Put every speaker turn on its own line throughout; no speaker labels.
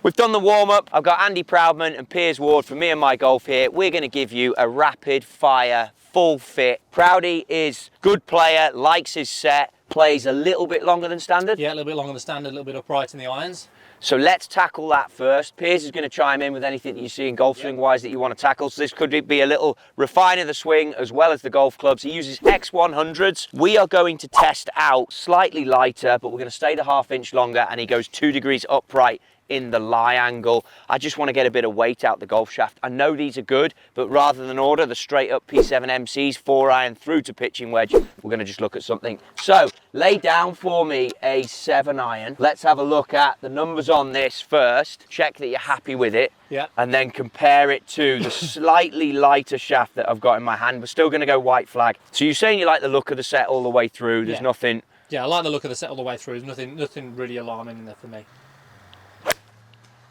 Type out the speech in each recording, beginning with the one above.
We've done the warm-up. I've got Andy Proudman and Piers Ward from Me and My Golf here. We're going to give you a rapid fire, full fit. Proudy is good player, likes his set, plays a little bit longer than standard.
Yeah, a little bit longer than standard, a little bit upright in the irons.
So let's tackle that first. Piers is going to chime in with anything that you see in golf swing wise that you want to tackle. So this could be a little refine of the swing as well as the golf clubs. He uses X100s. We are going to test out slightly lighter, but we're going to stay the ½ inch longer, and he goes 2 degrees upright in the lie angle. I just want to get a bit of weight out the golf shaft. I know these are good, but rather than order the straight up P7 MCs, 4-iron through to pitching wedge, we're going to just look at something. So lay down for me a 7-iron. Let's have a look at the numbers on this first. Check that you're happy with it.
Yeah.
And then compare it to the slightly lighter shaft that I've got in my hand. We're still going to go white flag. So you're saying you like the look of the set all the way through. There's nothing.
Yeah, I like the look of the set all the way through. There's nothing really alarming in there for me.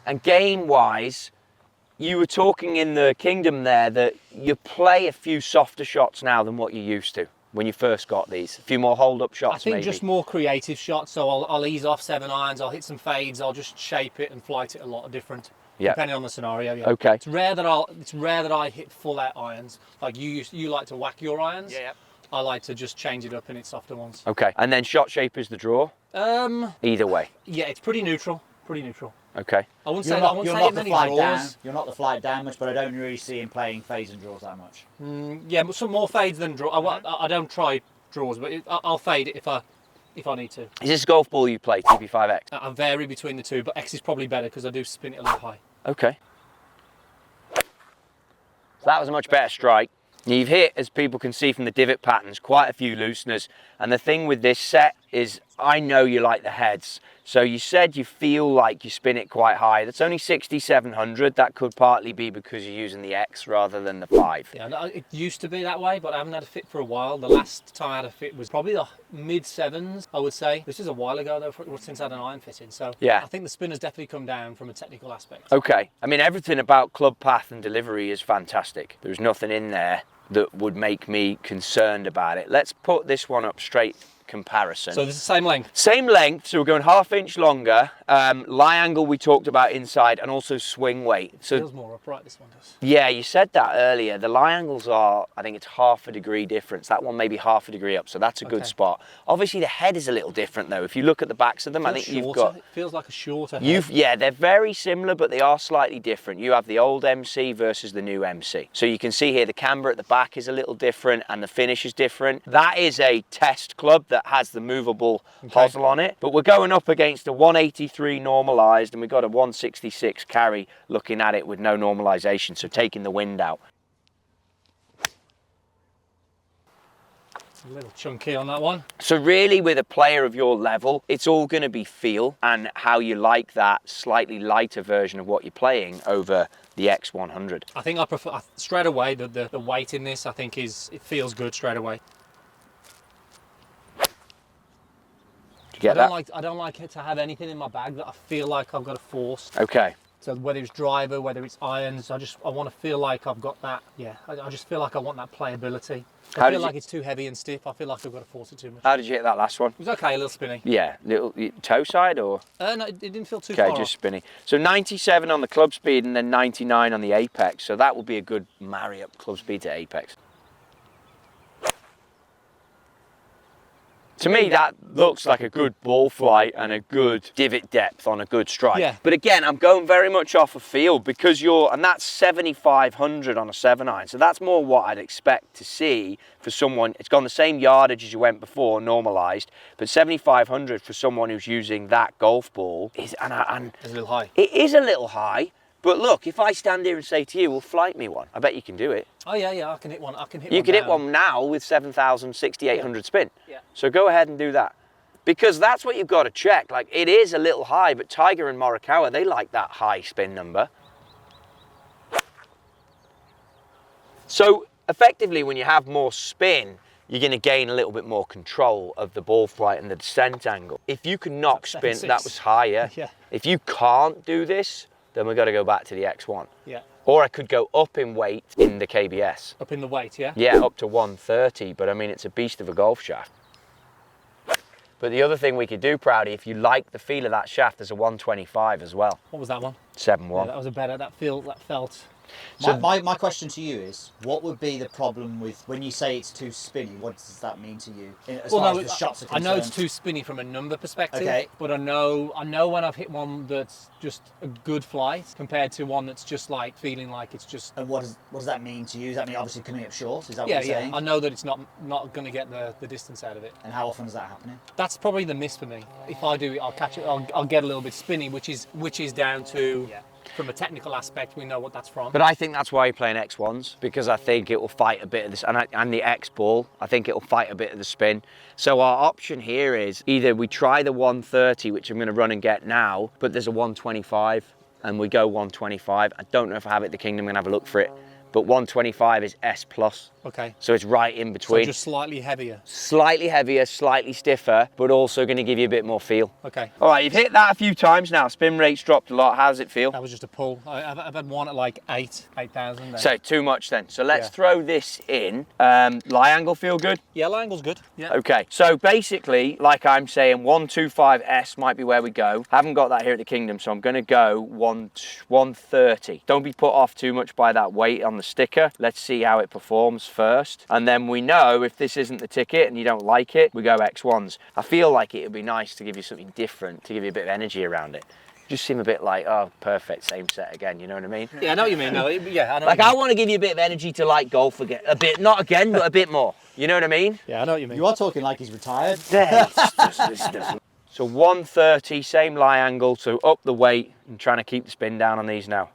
And game-wise, you were talking in the Kingdom there that you play a few softer shots now than what you used to when you first got these. A few more hold-up shots,
I think
maybe.
just more creative shots. So I'll ease off 7-irons, I'll hit some fades, I'll just shape it and flight it a lot different.
Yeah.
Depending on the scenario. Yeah.
Okay.
It's rare that I hit full-out irons. Like you like to whack your irons.
Yeah.
I like to just change it up and hit softer ones.
Okay. And then shot shape is the draw? Either way.
Yeah, it's pretty neutral. Pretty neutral.
Okay.
I wouldn't
You're
say many draws.
You're not the flight down much, but I don't really see him playing fades and draws that much.
Yeah, but some more fades than draw. I don't try draws, but I'll fade it if I need to.
Is this golf ball you play, TP5X?
I vary between the two, but X is probably better because I do spin it a little high.
Okay. So that was a much better strike. You've hit, as people can see from the divot patterns, quite a few looseners. And the thing with this set is, I know you like the heads. So you said you feel like you spin it quite high. That's only 6,700. That could partly be because you're using the X rather than the 5.
Yeah, it used to be that way, but I haven't had a fit for a while. The last time I had a fit was probably the mid-7s, I would say. This is a while ago, though, since I had an iron fitting. So
yeah.
I think the spin has definitely come down from a technical aspect.
Okay. I mean, everything about club path and delivery is fantastic. There's nothing in there that would make me concerned about it. Let's put this one up straight comparison.
So this is the same length?
Same length, so we're going ½ inch longer. Lie angle we talked about inside, and also swing weight. So
it feels more upright, this one does.
Yeah, you said that earlier. The lie angles are, I think it's ½ degree difference. That one maybe ½ degree up, so that's a good spot. Obviously the head is a little different though. If you look at the backs of them, I think you've got...
It feels like a shorter head.
Yeah, they're very similar, but they are slightly different. You have the old MC versus the new MC. So you can see here the camber at the back is a little different and the finish is different. That is a test club that has the movable hosel on it, but we're going up against a 183 normalized, and we've got a 166 carry looking at it with no normalization, so taking the wind out.
A little chunky on that one.
So really, with a player of your level, it's all going to be feel and how you like that slightly lighter version of what you're playing over the X100.
I think I prefer straight away the weight in this. I think it feels good straight away.
I
don't like it to have anything in my bag that I feel like I've got to force.
Okay.
So whether it's driver, whether it's irons, I want to feel like I've got that. Yeah, I just feel like I want that playability. I feel like it's too heavy and stiff. I feel like I've got to force it too much.
How did you hit that last one?
It was okay, a little spinny.
Yeah, little toe side or?
No, it didn't feel too far
Okay, just spinny. So 97 on the club speed and then 99 on the apex. So that would be a good marry up club speed to apex. To me, that looks like a good ball flight and a good divot depth on a good strike.
Yeah.
But again, I'm going very much off a feel because and that's 7,500 on a 7-iron. So that's more what I'd expect to see for someone. It's gone the same yardage as you went before, normalized, but 7,500 for someone who's using that golf ball is,
it's a little high.
It is a little high. But look, if I stand here and say to you, well, flight me one, I bet you can do it.
Oh yeah, I can hit one.
You can hit one now with 7,000, 6,800 spin.
Yeah.
So go ahead and do that. Because that's what you've got to check. Like, it is a little high, but Tiger and Morikawa, they like that high spin number. So effectively, when you have more spin, you're going to gain a little bit more control of the ball flight and the descent angle. If you can knock spin, that was higher.
Yeah.
If you can't do this, then we've got to go back to the X1.
Yeah.
Or I could go up in weight in the KBS.
Up in the weight, yeah?
Yeah, up to 130, but I mean, it's a beast of a golf shaft. But the other thing we could do, Proudy, if you like the feel of that shaft, there's a 125 as well.
What was that one?
7-1.
Yeah, that was a better, that felt.
So-
My question to you is, what would be the problem with when you say it's too spinny? What does that mean to you? As far as the shots are
I
concerned?
know it's too spinny from a number perspective,
Okay.
but I know when I've hit one that's just a good flight compared to one that's just like feeling like it's just.
And what does that mean to you? Does that mean obviously coming up short? Is that what
Yeah,
you're saying?
I know that it's not going to get the distance out of it.
And how often is that happening?
That's probably the miss for me. If I do it, I'll catch it. I'll get a little bit spinny, which is down to. Yeah. From a technical aspect, we know what that's from.
But I think that's why you're playing X1s, because I think it will fight a bit of this, and the X ball, I think it will fight a bit of the spin. So our option here is either we try the 130, which I'm going to run and get now, but there's a 125, and we go 125. I don't know if I have it at the Kingdom, I'm going to have a look for it. But 125 is S+.
Okay.
So it's right in between.
So just slightly heavier.
Slightly heavier, slightly stiffer, but also going to give you a bit more feel.
Okay.
All right, you've hit that a few times now. Spin rate's dropped a lot. How does it feel?
That was just a pull. I've had one at like 8,000.
So too much then. So let's
Yeah.
throw this in. Lie angle feel good?
Yeah, angle's good. Yeah.
Okay, so basically, like I'm saying, 125S might be where we go. Haven't got that here at the Kingdom, so I'm going to go 130. Don't be put off too much by that weight on the sticker. Let's see how it performs first. And then we know if this isn't the ticket and you don't like it, we go X1s. I feel like it would be nice to give you something different, to give you a bit of energy around it. Just seem a bit like, oh, perfect, same set again, you know what I mean?
Yeah, I know what you mean. No, yeah, I know.
Like, I want to give you a bit of energy to like golf again. A bit, not again, but a bit more. You know what I mean?
Yeah, I know what you mean.
You are talking like he's retired.
So 130, same lie angle, so up the weight and trying to keep the spin down on these now.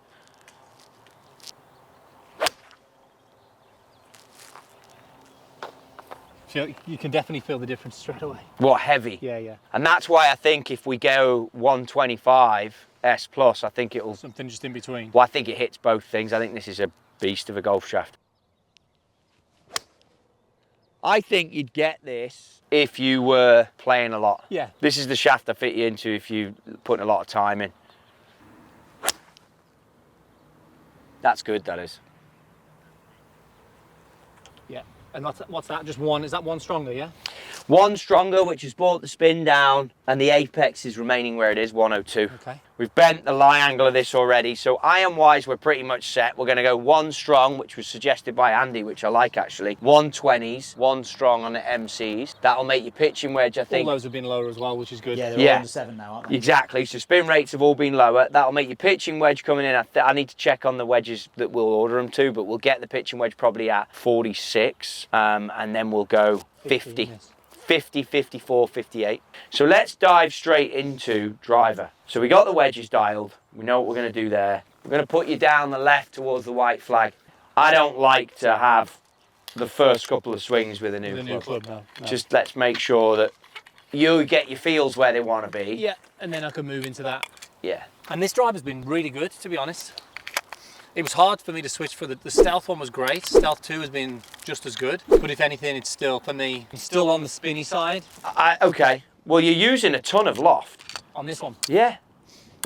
You can definitely feel the difference straight away.
What, heavy?
Yeah, yeah.
And that's why I think if we go 125 S+, I think it'll...
Something just in between.
Well, I think it hits both things. I think this is a beast of a golf shaft. I think you'd get this if you were playing a lot.
Yeah.
This is the shaft I fit you into if you're putting a lot of time in. That's good, that is.
Yeah. And what's that? Just one? Is that one stronger? Yeah.
One stronger, which has brought the spin down, and the apex is remaining where it is, 102.
Okay.
We've bent the lie angle of this already, so iron-wise, we're pretty much set. We're going to go one strong, which was suggested by Andy, which I like, actually. 120s, one strong on the MCs. That'll make your pitching wedge, I think.
All those have been lower as well, which is good.
Yeah, they're
Yeah.
all under 7 now, aren't they?
Exactly, so spin rates have all been lower. That'll make your pitching wedge coming in. I need to check on the wedges that we'll order them to, but we'll get the pitching wedge probably at 46, and then we'll go 50.
Yes.
50, 54, 58. So let's dive straight into driver. So we got the wedges dialed. We know what we're going to do there. We're going to put you down the left towards the white flag. I don't like to have the first couple of swings with a new club.
No.
Just let's make sure that you get your feels where they want to be.
Yeah, and then I can move into that.
Yeah.
And this drive has been really good, to be honest. It was hard for me to switch for the Stealth one was great. Stealth 2 has been just as good. But if anything, it's still, for me, it's still on the spinny side.
Okay. Well, you're using a ton of loft.
On this one.
Yeah.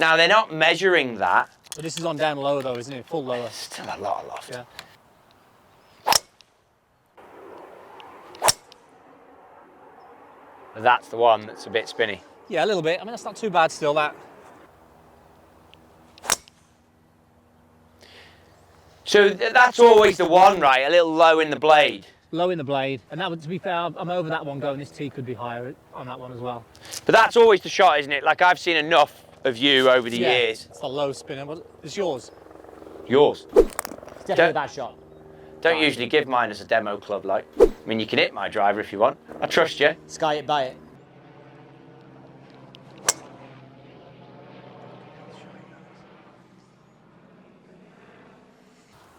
Now, they're not measuring that.
But this is on down lower though, isn't it? Full lower.
Still a lot of loft.
Yeah.
That's the one that's a bit spinny.
Yeah, a little bit. I mean, that's not too bad still, that.
So that's always the one, right? A little low in the blade.
Low in the blade. And that would, to be fair, I'm over that one going. This tee could be higher on that one as well.
But that's always the shot, isn't it? Like, I've seen enough of you over the years.
It's a low spinner. It's yours.
Yours.
It's definitely that shot.
Don't usually give mine as a demo club, like. I mean, you can hit my driver if you want. I trust you.
Sky it, buy it.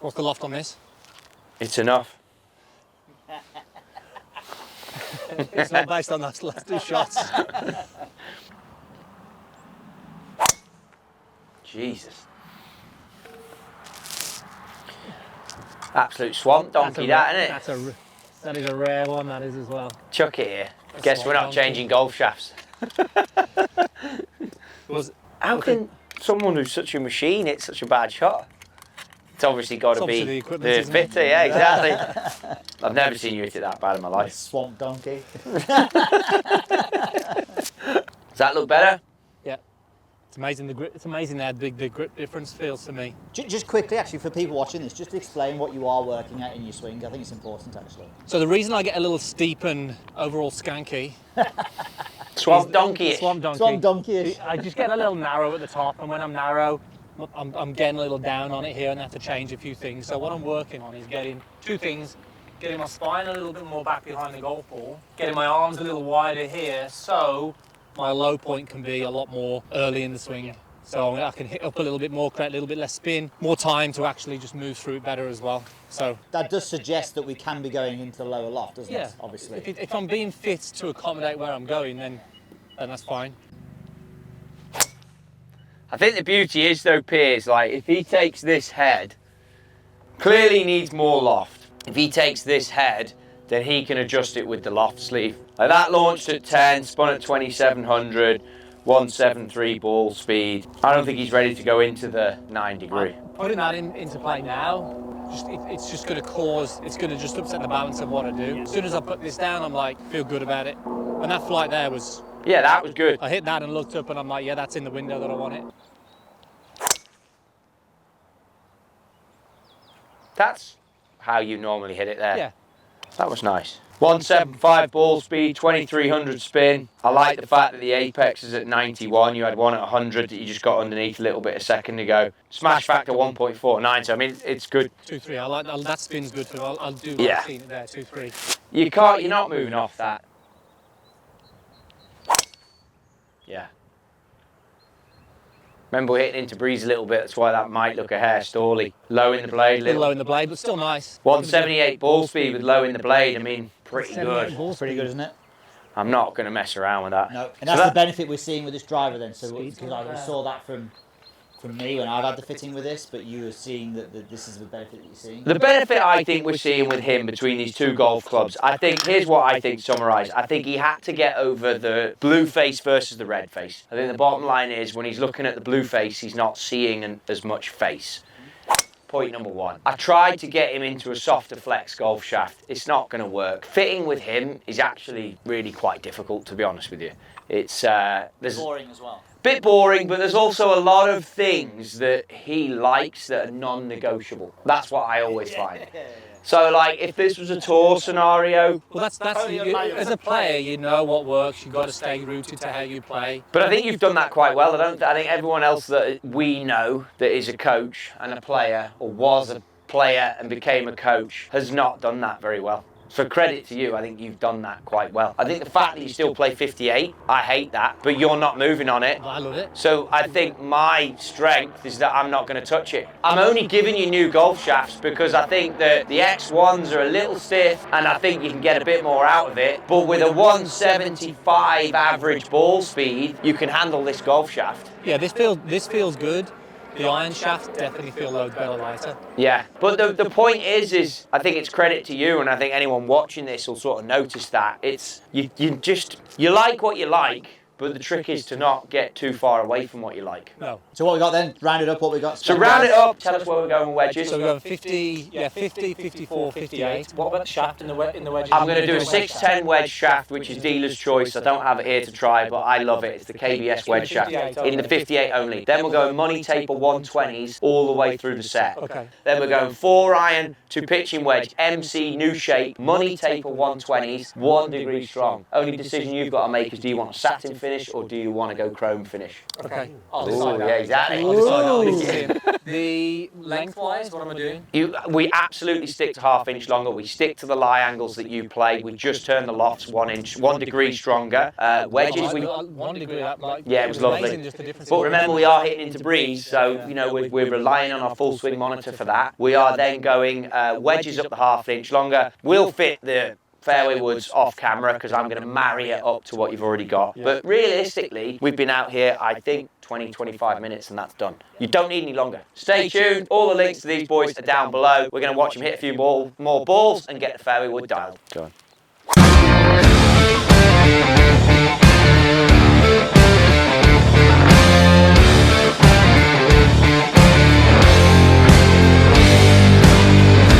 What's the loft on this?
It's enough.
It's not based on those last two shots.
Jesus. Absolute swamp donkey, that, isn't it?
That is a rare one, that is as well.
Chuck it here. Guess we're not
donkey.
changing golf shafts.
Was
How can someone who's such a machine hit such a bad shot? It's obviously got to
obviously
be
the equipment,
the
isn't it?
fitter, yeah, exactly. I've never seen you hit it that bad in my life.
Swamp donkey.
Does that look better?
Yeah. It's amazing the grip. It's amazing how big the grip difference feels to me.
Just quickly, actually, for people watching this, just explain what you are working at in your swing. I think it's important, actually.
So the reason I get a little steep and overall skanky,
Swamp donkey.
swamp donkey,
Swamp donkey-ish.
I just get a little narrow at the top, and when I'm narrow, I'm getting a little down on it here, and I have to change a few things. So what I'm working on is getting two things: getting my spine a little bit more back behind the golf ball, getting my arms a little wider here, so my low point can be a lot more early in the swing. So I can hit up a little bit more, create a little bit less spin, more time to actually just move through it better as well. So
That does suggest that we can be going into the lower loft, doesn't
yeah,
it? Obviously.
if I'm being fit to accommodate where I'm going, then that's fine.
I think the beauty is though, Piers, like if he takes this head, clearly needs more loft. If he takes this head, then he can adjust it with the loft sleeve. Like that launched at 10, spun at 2700, 173 ball speed. I don't think he's ready to go into the 9 degree.
Putting that into play now, it's just going to cause, it's going to just upset the balance of what I do. As soon as I put this down, I'm like, feel good about it. And that flight there was,
Yeah, that was good.
I hit that and looked up and I'm like, yeah, that's in the window that I want it.
That's how you normally hit it there.
Yeah.
That was nice. 175 ball speed, 2300 spin. I like the fact that the apex is at 91. You had one at 100 that you just got underneath a little bit a second ago. Smash factor 1.49. So I mean, it's good.
2-3. I like that spin's good for. I'll do.
Yeah.
I've seen it there. 2-3.
You can't. You're not moving off that. Yeah. Remember we're hitting into breeze a little bit. That's why that might look a hair stally. Low in the blade.
Little low in the blade, but still nice.
178 ball speed with low in the blade. I mean, pretty good.
Pretty good, isn't it?
I'm not going to mess around with that.
No. And that's the benefit we're seeing with this driver then. So because I saw that from me when I've had the fitting with this, but you were seeing that this is the benefit that you're seeing.
The benefit I think we're seeing with him between these two golf clubs, I think, here's what I think summarised. I think he had to get over the blue face versus the red face. I think the bottom line is when he's looking at the blue face, he's not seeing as much face. Point number one. I tried to get him into a softer flex golf shaft. It's not going to work. Fitting with him is actually really quite difficult, to be honest with you. It's there's
boring as well.
Bit boring, but there's also a lot of things that he likes that are non-negotiable. That's what I always find. So, like, if this was a tour scenario...
Well, that's as a player, you know what works. You've got to stay rooted to how you play.
But I think you've done that quite well. I think everyone else that we know that is a coach and a player, or was a player and became a coach, has not done that very well. So credit to you, I think you've done that quite well. I think the fact that you still play 58, I hate that, but you're not moving on it.
I love it.
So I think my strength is that I'm not going to touch it. I'm only giving you new golf shafts because I think that the X1s are a little stiff and I think you can get a bit more out of it. But with a 175 average ball speed, you can handle this golf shaft.
Yeah, this feels good. The iron shaft definitely feel loads better lighter.
Yeah, but the point is I think it's credit to you, and I think anyone watching this will sort of notice that. It's you like what you like, but the trick is to not get too far away from what you like.
No.
So what we got then? Round it up. What we got?
So round it up. Tell us where we're going with wedges.
So we're going 50, 54, 58. What about the shaft in the wedges?
I'm going to do a 610 wedge shaft, which is dealer's choice. I don't have it here to try, but I love it. It's the KBS wedge shaft in the 58 only. Then we're going money taper 120s all the way through the set.
Okay.
Then we're going 4 iron to pitching wedge, MC, new shape, money taper 120s, 1 degree strong. Only decision you've got to make is do you want a satin finish or do you want to go chrome finish?
Okay.
Ooh, yeah, exactly.
The lengthwise, what am I doing?
We absolutely stick to half-inch longer. We stick to the lie angles that you play. We just turn the lofts 1 degree stronger. Wedges,
1 degree.
yeah, it was lovely. But remember, we are hitting into breeze, so you know we're relying on our full swing monitor for that. We are then going wedges up the half-inch longer. We'll fit the fairway woods off camera because I'm going to marry it up to what you've already got. Yeah. But realistically, we've been out here, I think, 20-25 minutes and that's done. You don't need any longer. Stay tuned. All the links to these boys are down below. We're going to watch them hit a few more balls and get the fairway wood dialed. Go on.